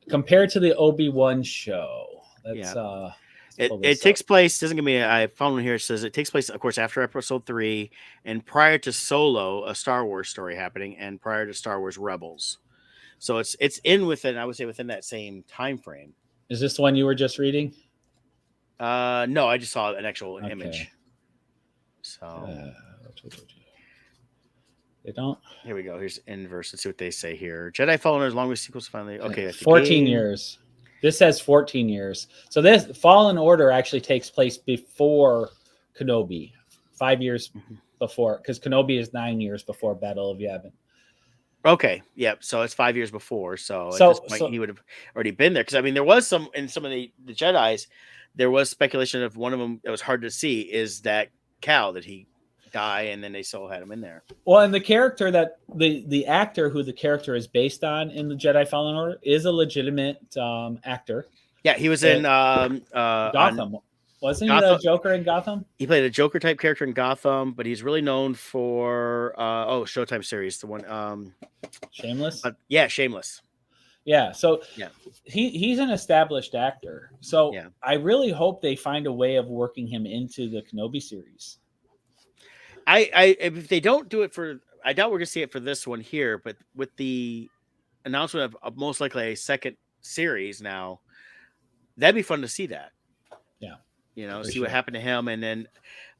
Compared to the Obi-Wan show, it takes place. Doesn't give me. I found one here. It says it takes place, of course, after Episode 3 and prior to Solo, a Star Wars story happening, and prior to Star Wars Rebels. So it's within, I would say, within that same time frame. Is this the one you were just reading? No, I just saw an actual image. So they don't. Here we go. Here's inverse. Let's see what they say here. Jedi Fallen Order, long as sequels finally. Okay, 14 years. This says 14 years. So this Fallen Order actually takes place before Kenobi, 5 years before, because Kenobi is 9 years before Battle of Yavin. Okay, yep. So it's 5 years before. So at this point, he would have already been there. Because I mean, there was some in some of the Jedis. There was speculation of one of them that was hard to see is that Cal, that he die, and then they still had him in there. Well, and the character that the actor who the character is based on in the Jedi Fallen Order is a legitimate actor. Yeah, he was in Gotham. Wasn't he the Joker in Gotham? He played a Joker type character in Gotham, but he's really known for Showtime series, the one Shameless. Shameless. Yeah, so he's an established actor. So I really hope they find a way of working him into the Kenobi series. If they don't do it I doubt we're gonna see it for this one here, but with the announcement of most likely a second series now, that'd be fun to see that. Yeah, see what happened to him, and then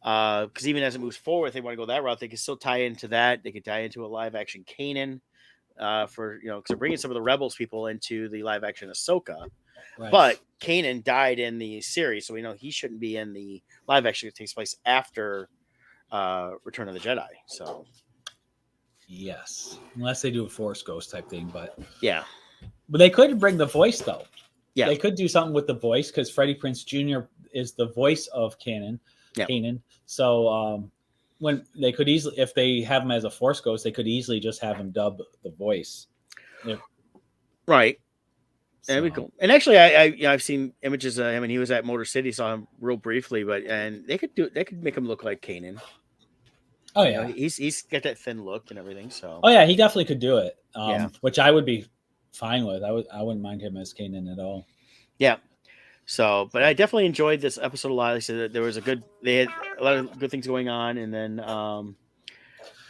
because even as it moves forward, if they want to go that route, they can still tie into that. They could tie into a live action Kanan for because they're bringing some of the Rebels people into the live action Ahsoka. Right. But Kanan died in the series, so we know he shouldn't be in the live action that takes place after Return of the Jedi. So Yes, unless they do a Force Ghost type thing, but yeah, they could bring the voice though. yeah, They could do something with the voice because Freddie Prinze Jr. is the voice of Kanan. yeah. Kanan. So when they could easily, if they have him as a Force Ghost, they could easily just have him dub the voice. If, Right. so. That'd be cool. And actually, I've seen images of him, and he was at Motor City. Saw him real briefly, and they could make him look like Kanan. Oh You yeah, know, he's got that thin look and everything. So oh yeah, he definitely could do it. Yeah. Which I would be fine with. I wouldn't mind him as Kanan at all. yeah. So, but I definitely enjoyed this episode a lot. Like I said, there was they had a lot of good things going on, and then and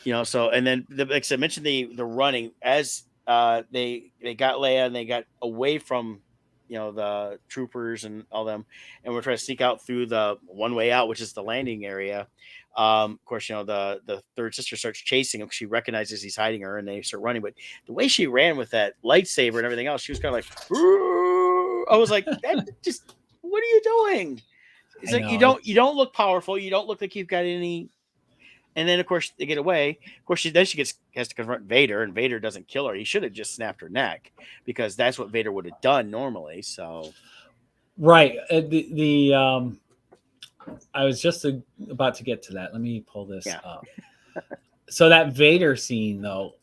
then like I mentioned the running as they got Leia and they got away from the troopers and all them, and we're trying to sneak out through the one way out, which is the landing area. Of course, the third sister starts chasing him. She recognizes he's hiding her, and they start running. But the way she ran with that lightsaber and everything else, she was kind of like, "Ooh." I was like, "That just what are you doing?" It's like you don't look powerful. You don't look like you've got any. And then, of course, they get away. Of course, she has to confront Vader, and Vader doesn't kill her. He should have just snapped her neck because that's what Vader would have done normally. So, right. I was just about to get to that. Let me pull this up. So that Vader scene, though,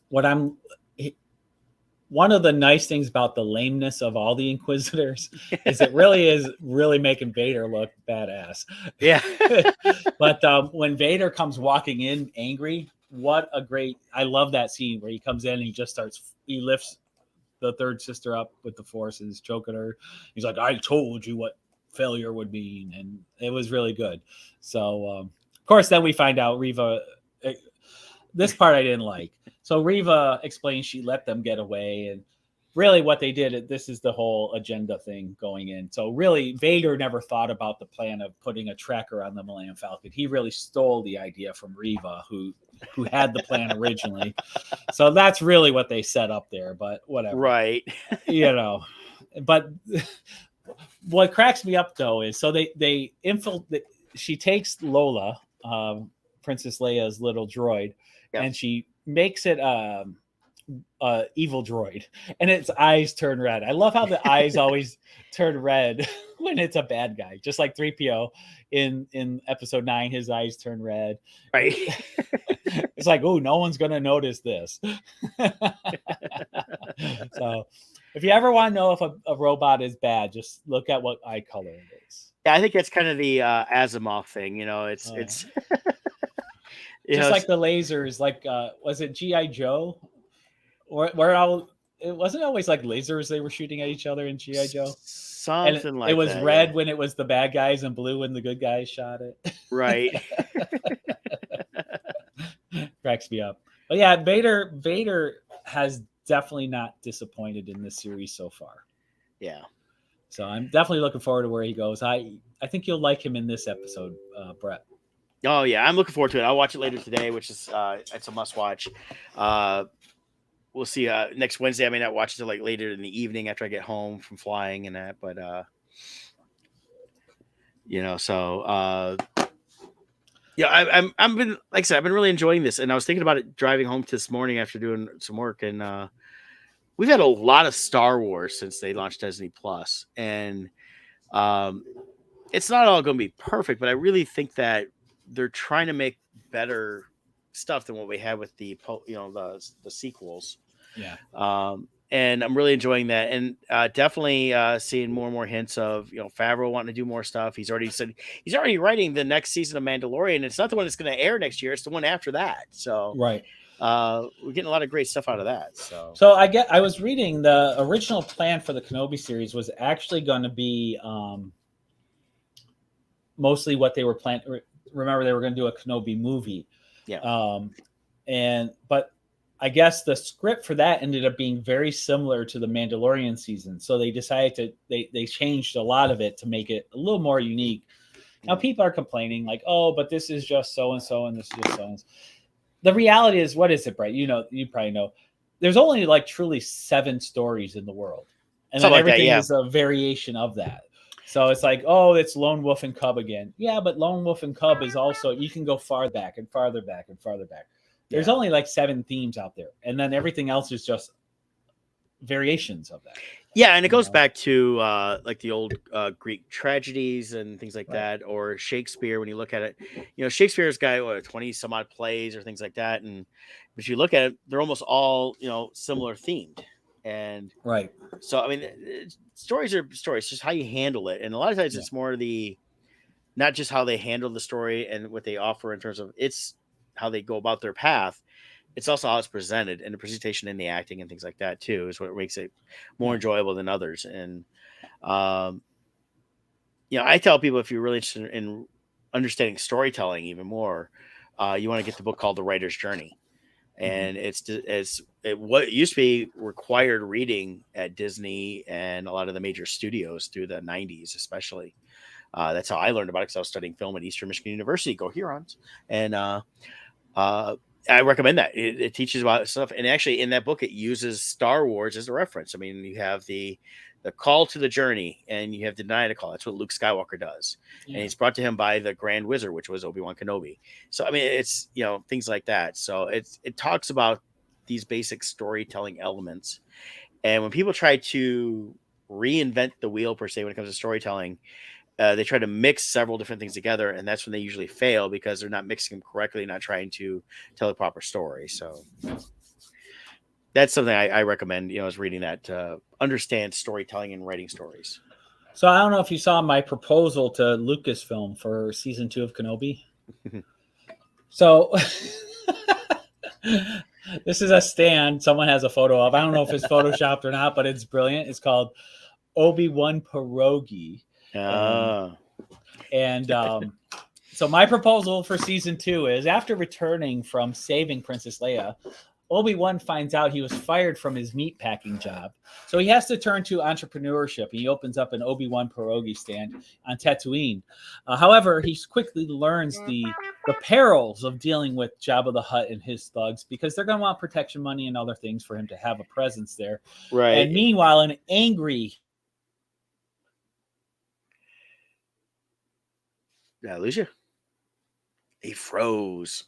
one of the nice things about the lameness of all the Inquisitors is it really is making Vader look badass. Yeah. But when Vader comes walking in angry, I love that scene where he comes in and he lifts the third sister up with the Force and is choking her. He's like, I told you what failure would mean. And it was really good. So, of course, then we find out Reva, this part I didn't like. So Reva explains she let them get away, and really what they did, this is the whole agenda thing going in. So really Vader never thought about the plan of putting a tracker on the Millennium Falcon. He really stole the idea from Reva, who had the plan originally. So that's really what they set up there, but whatever. Right. But what cracks me up though is so she takes Lola, Princess Leia's little droid, and she makes it evil droid, and its eyes turn red. I love how the eyes always turn red when it's a bad guy, just like 3PO in episode 9, his eyes turn red. Right. It's like, oh, no one's gonna notice this. So if you ever want to know if a robot is bad, just look at what eye color it is. Yeah, I think that's kind of the Asimov thing. It's just like the lasers, like was it G.I. Joe? Or it wasn't always like lasers they were shooting at each other in G.I. Joe. Something like that. It was red when it was the bad guys and blue when the good guys shot it. Right. Cracks me up. But yeah, Vader has definitely not disappointed in this series so far. Yeah. So I'm definitely looking forward to where he goes. I think you'll like him in this episode, Brett. Oh yeah, I'm looking forward to it. I'll watch it later today, which is it's a must watch. We'll see next Wednesday. I may not watch it till like later in the evening after I get home from flying and that, but I'm been, like I said, I've been really enjoying this, and I was thinking about it driving home this morning after doing some work, and we've had a lot of Star Wars since they launched Disney Plus, and it's not all going to be perfect, but I really think that they're trying to make better stuff than what we had with the sequels. Yeah. And I'm really enjoying that, and definitely seeing more and more hints of Favreau wanting to do more stuff. He's already said he's already writing the next season of Mandalorian. It's not the one that's going to air next year; it's the one after that. So right, we're getting a lot of great stuff out of that. So I was reading the original plan for the Kenobi series was actually going to be mostly what they were planning. Remember, they were going to do a Kenobi movie. Yeah. But I guess the script for that ended up being very similar to the Mandalorian season. So they decided they changed a lot of it to make it a little more unique. Now people are complaining like, oh, but this is just so-and-so and this is just so-and-so. The reality is, what is it, Brett? You probably know. There's only like truly 7 stories in the world. And then everything is a variation of that. So it's like, oh, it's Lone Wolf and Cub again. Yeah, but Lone Wolf and Cub is also, you can go far back and farther back and farther back. There's Yeah. only like 7 themes out there, and then everything else is just variations of that. Yeah, and it You goes know? back to like the old Greek tragedies and things like Right. that, or Shakespeare. When you look at it, Shakespeare's got 20 some odd plays or things like that, and if you look at it, they're almost all similar themed. And Right. so, I mean, stories are stories, just how you handle it, and a lot of times Yeah. it's more not just how they handle the story and what they offer in terms of it's how they go about their path. It's also how it's presented, and the presentation and the acting and things like that too is what makes it more Yeah. enjoyable than others. And um, I tell people, if you're really interested in understanding storytelling even more, you want to get the book called The Writer's Journey, and it's what used to be required reading at Disney and a lot of the major studios through the 90s, especially. That's how I learned about it, because I was studying film at Eastern Michigan University. Go Hurons! And I recommend that. It teaches about stuff, and actually in that book it uses Star Wars as a reference. I mean, you have the call to the journey, and you have deny the call. That's what Luke Skywalker does, and he's brought to him by the Grand Wizard, which was Obi-Wan Kenobi. So I mean, it's things like that. So it talks about these basic storytelling elements, and when people try to reinvent the wheel per se when it comes to storytelling, they try to mix several different things together, and that's when they usually fail, because they're not mixing them correctly, not trying to tell a proper story. So that's something I recommend, is reading that to understand storytelling and writing stories. So I don't know if you saw my proposal to Lucasfilm for season 2 of Kenobi. So this is a stand someone has a photo of. I don't know if it's photoshopped or not, but it's brilliant. It's called Obi-Wan Pierogi. And so my proposal for season 2 is, after returning from saving Princess Leia, Obi-Wan finds out he was fired from his meatpacking job. So he has to turn to entrepreneurship. He opens up an Obi-Wan pierogi stand on Tatooine. However, he quickly learns the perils of dealing with Jabba the Hutt and his thugs, because they're going to want protection money and other things for him to have a presence there. Right. And meanwhile, an angry... Did I lose you? He froze.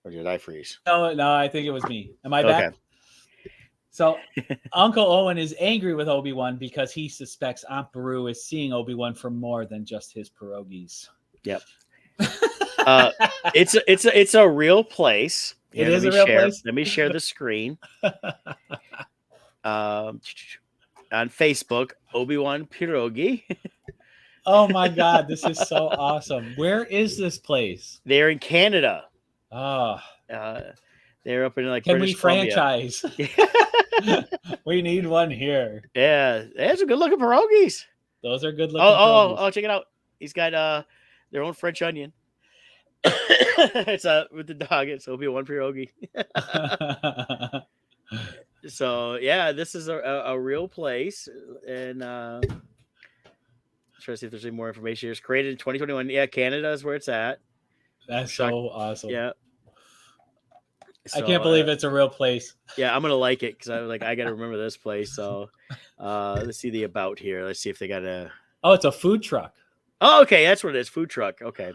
Or did I freeze? No, I think it was me. Am I back? Okay. So Uncle Owen is angry with Obi-Wan because he suspects Aunt Beru is seeing Obi-Wan for more than just his pierogies. Yep. It's a real place. It is a real place. Let me share the screen. On Facebook, Obi-Wan Pierogi. Oh my God, this is so awesome. Where is this place? They're in Canada. Oh. They're up in Can British we franchise? We need one here. Yeah, there's some good looking pierogies. Those are good looking pierogies. Oh, check it out. He's got their own French onion. It's with the dog. It's Obi-Wan pierogi. So yeah, this is a real place, and try to see if there's any more information here. It's created in 2021. Yeah, Canada is where it's at. That's so awesome. Yeah. So, I can't believe it's a real place. Yeah, I'm gonna like it, because I was like, I gotta remember this place. So let's see the about here. Let's see if they got a... Oh, it's a food truck. Oh, okay, that's what it is. Food truck. Okay.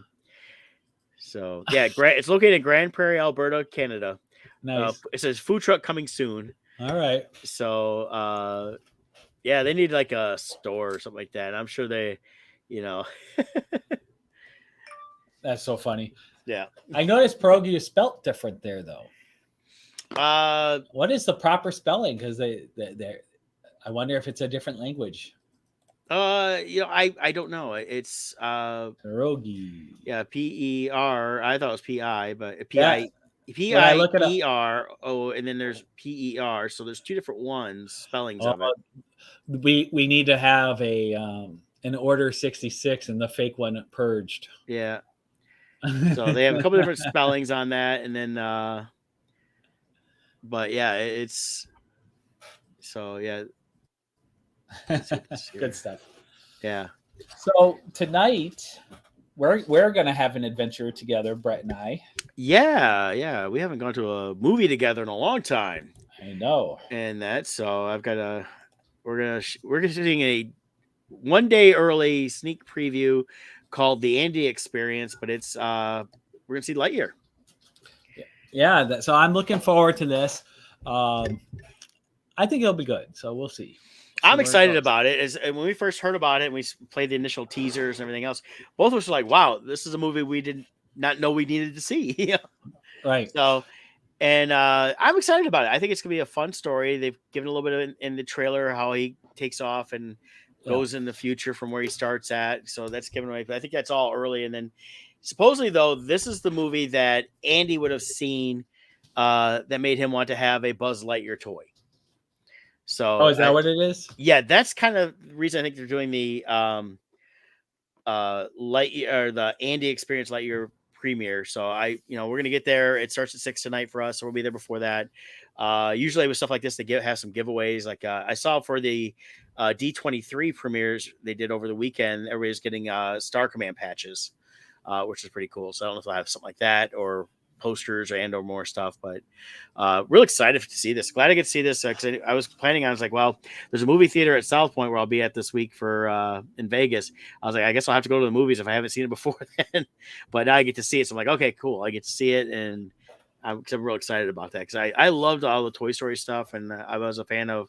So yeah, it's located in Grand Prairie, Alberta, Canada. Nice. It says food truck coming soon. All right. So yeah, they need like a store or something like that. I'm sure they, That's so funny. Yeah. I noticed pierogi is spelt different there, though. What is the proper spelling? Because I wonder if it's a different language. I don't know. It's pierogi. Yeah, P-E-R. I thought it was P-I, but P-I-E-R. Oh, and then there's P-E-R. So there's two different spellings of it. We need to have an Order 66 and the fake one purged. Yeah. So they have a couple different spellings on that, and then but yeah, it's so yeah. Good stuff. Yeah. So tonight we're gonna have an adventure together, Brett and I. Yeah. We haven't gone to a movie together in a long time. I know. And so I've got we're seeing a one day early sneak preview called the Andy Experience, but it's we're gonna see Lightyear. Yeah, so I'm looking forward to this. I think it'll be good. So we'll see. I'm excited about it. As when we first heard about it, and we played the initial teasers and everything else, both of us were like, "Wow, this is a movie we did not know we needed to see." Right. So, and I'm excited about it. I think it's gonna be a fun story. They've given a little bit of in the trailer how he takes off and goes in the future from where he starts at. So that's given away. But I think that's all early. And then supposedly, though, this is the movie that Andy would have seen that made him want to have a Buzz Lightyear toy. So, is that what it is? Yeah, that's kind of the reason I think they're doing the Lightyear or the Andy Experience Lightyear premiere. So we're gonna get there. It starts at 6 tonight for us, so we'll be there before that. Usually with stuff like this, they have some giveaways. Like I saw for the D23 premieres they did over the weekend, everybody's getting Star Command patches, which is pretty cool. So I don't know if I have something like that or posters or more stuff, but real excited to see this. Glad I get to see this because I was planning on. I was like, well, there's a movie theater at South Point where I'll be at this week for in Vegas. I was like, I guess I'll have to go to the movies if I haven't seen it before then. But now I get to see it, so I'm like, okay, cool. I get to see it, and I'm real excited about that because I loved all the Toy Story stuff, and I was a fan of.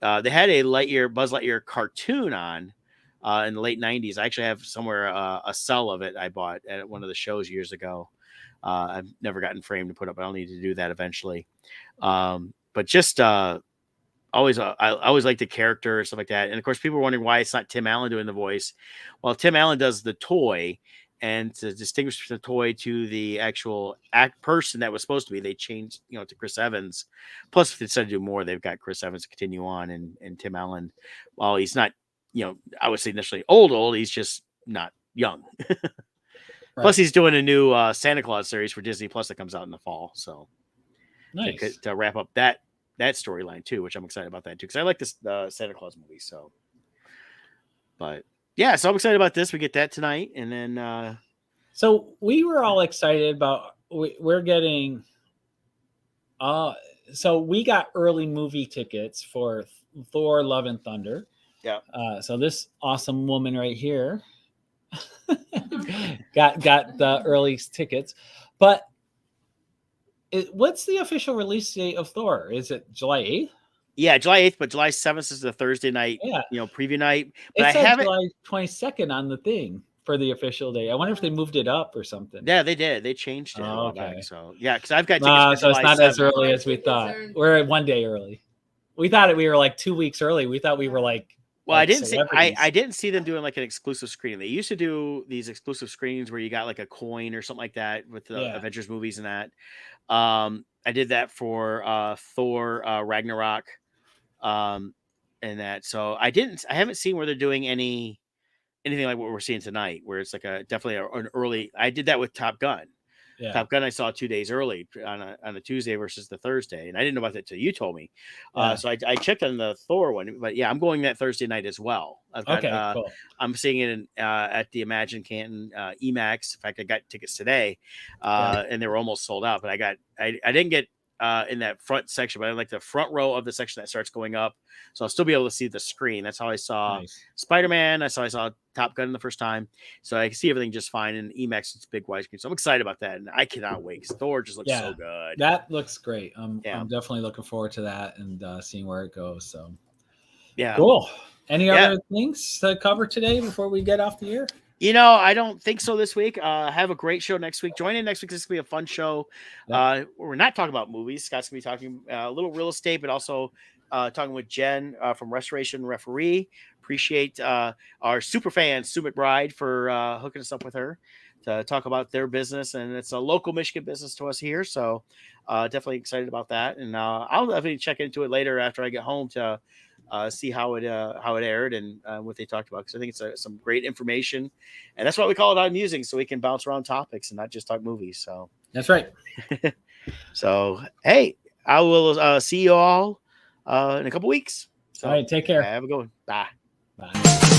They had a Buzz Lightyear cartoon on. In the late 90s. I actually have somewhere a cell of it I bought at one of the shows years ago. I've never gotten framed to put up. I'll need to do that eventually. But just I always like the character and stuff like that. And of course, people are wondering why it's not Tim Allen doing the voice. Well, Tim Allen does the toy, and to distinguish the toy to the actual person that was supposed to be, they changed to Chris Evans. Plus, if they decided to do more, they've got Chris Evans to continue on, and Tim Allen. While he's not I would say initially old, he's just not young. Right. Plus, he's doing a new Santa Claus series for Disney Plus that comes out in the fall. So, nice to wrap up that storyline too, which I'm excited about that too because I like this Santa Claus movie. So, but yeah, so I'm excited about this. We get that tonight, and then so we were all excited about we're getting. So we got early movie tickets for Thor: Love and Thunder. Yeah. So this awesome woman right here got the early tickets, but what's the official release date of Thor? Is it July 8th? Yeah, July 8th, but July 7th is the Thursday night, preview night. But I have July 22nd on the thing for the official day. I wonder if they moved it up or something. Yeah, they did. They changed it a while back. So yeah, because I've got tickets. So it's not as early as we thought. We're 1 day early. We thought we were like 2 weeks early. We thought we were like. Well, I didn't see them doing like an exclusive screening. They used to do these exclusive screenings where you got like a coin or something like that with the Avengers movies and that. I did that for Thor Ragnarok, and that. So I haven't seen where they're doing anything like what we're seeing tonight, where it's like definitely an early. I did that with Top Gun. Yeah. Top Gun I saw 2 days early on a Tuesday versus the Thursday, and I didn't know about that till you told me. So I checked on the Thor one, but yeah, I'm going that Thursday night as well. I've got, cool. I'm seeing it at the Imagine Canton IMAX. In fact, I got tickets today, and they were almost sold out. But I didn't get in that front section, but I like the front row of the section that starts going up, so I'll still be able to see the screen. That's how I saw Spider-Man. I saw Top Gun the first time, so I can see everything just fine. And IMAX, it's big widescreen, so I'm excited about that, and I cannot wait because Thor just looks so good. That looks great. I'm definitely looking forward to that and seeing where it goes. So yeah, cool. Any other things to cover today before we get off the air? I don't think so this week. Have a great show next week. Join in next week. This is going to be a fun show. We're not talking about movies. Scott's going to be talking a little real estate, but also talking with Jen from Restoration Referee. Appreciate our super fan, Sue McBride, for hooking us up with her to talk about their business. And it's a local Michigan business to us here. So definitely excited about that. And I'll definitely check into it later after I get home to see how it aired and what they talked about, because I think it's some great information, and that's why we call it on Musings, so we can bounce around topics and not just talk movies. So that's right. So hey, I will see you all in a couple weeks. So, all right, take care. Have a good one. Bye. Bye.